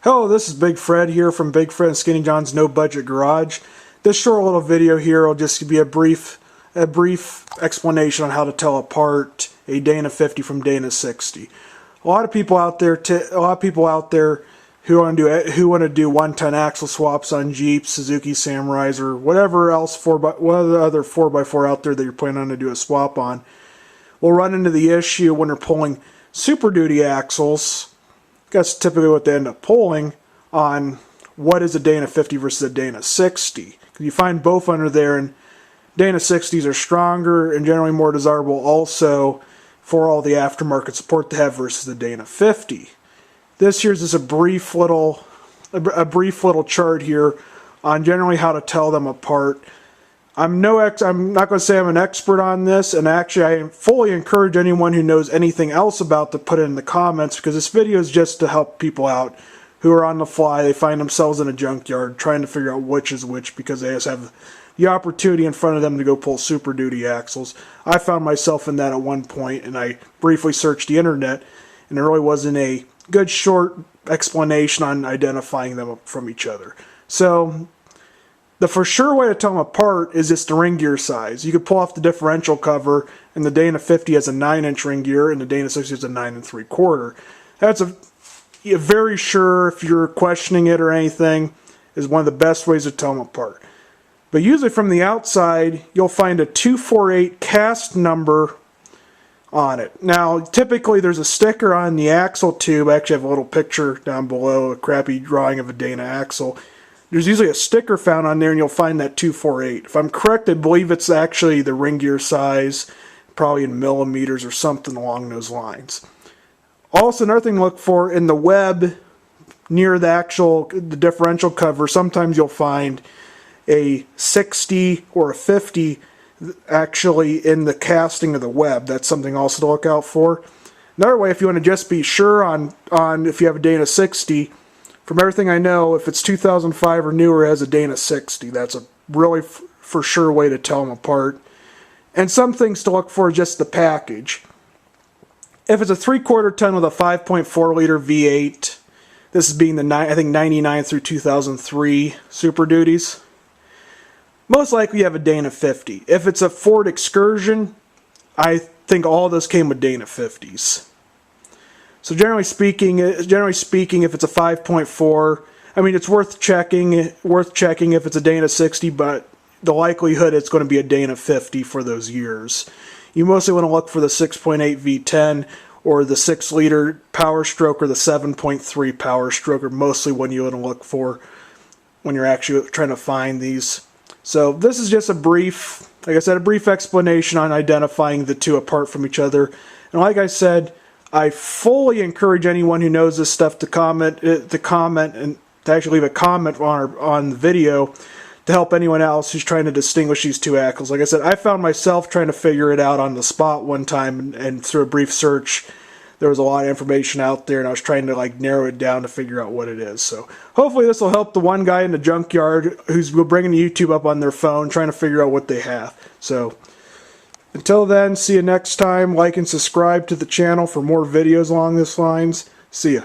Hello, this is Big Fred here from Big Fred and Skinny John's No Budget Garage. This short little video here will just be a brief explanation on how to tell apart a Dana 50 from Dana 60. A lot of people out there who want to do one-ton axle swaps on Jeeps, Suzuki Samurais, or whatever else what other 4x4 out there that you're planning on to do a swap on, will run into the issue when they're pulling Super Duty axles. That's typically what they end up pulling on what is a Dana 50 versus a Dana 60. You find both under there, and Dana 60s are stronger and generally more desirable also for all the aftermarket support they have versus the Dana 50. This here's just a brief little chart here on generally how to tell them apart. I'm not going to say I'm an expert on this, and actually I fully encourage anyone who knows anything else about to put it in the comments, because this video is just to help people out who are on the fly. They find themselves in a junkyard trying to figure out which is which because they just have the opportunity in front of them to go pull Super Duty axles. I found myself in that at one point, and I briefly searched the internet, and there really wasn't a good short explanation on identifying them from each other. So the for sure way to tell them apart is just the ring gear size. You could pull off the differential cover, and the Dana 50 has a 9-inch ring gear, and the Dana 60 has a 9 3/4. That's a very sure, if you're questioning it or anything, is one of the best ways to tell them apart. But usually from the outside, you'll find a 248 cast number on it. Now, typically there's a sticker on the axle tube. I actually have a little picture down below, a crappy drawing of a Dana axle. There's usually a sticker found on there, and you'll find that 248. If I'm correct, I believe it's actually the ring gear size, probably in millimeters or something along those lines. Also, another thing to look for in the web near the differential cover, sometimes you'll find a 60 or a 50 actually in the casting of the web. That's something also to look out for. Another way, if you want to just be sure on if you have a Dana 60, from everything I know, if it's 2005 or newer, it has a Dana 60. That's a really for sure way to tell them apart. And some things to look for is just the package. If it's a 3/4 ton with a 5.4 liter V8, this is being the I think 99 through 2003 Super Duties, most likely you have a Dana 50. If it's a Ford Excursion, I think all of those came with Dana 50s. So generally speaking, if it's a 5.4, I mean, it's worth checking if it's a Dana 60, but the likelihood it's going to be a Dana 50 for those years. You mostly want to look for the 6.8 V10 or the 6-liter Power Stroke or the 7.3 Power Stroke are mostly what you want to look for when you're actually trying to find these. So this is just a brief, like I said, a brief explanation on identifying the two apart from each other. And like I said, I fully encourage anyone who knows this stuff to comment and to actually leave a comment on the video to help anyone else who's trying to distinguish these two axles. Like I said, I found myself trying to figure it out on the spot one time, and through a brief search, there was a lot of information out there, and I was trying to narrow it down to figure out what it is. So hopefully this will help the one guy in the junkyard who's bringing YouTube up on their phone, trying to figure out what they have. So until then, see you next time. Like and subscribe to the channel for more videos along these lines. See ya.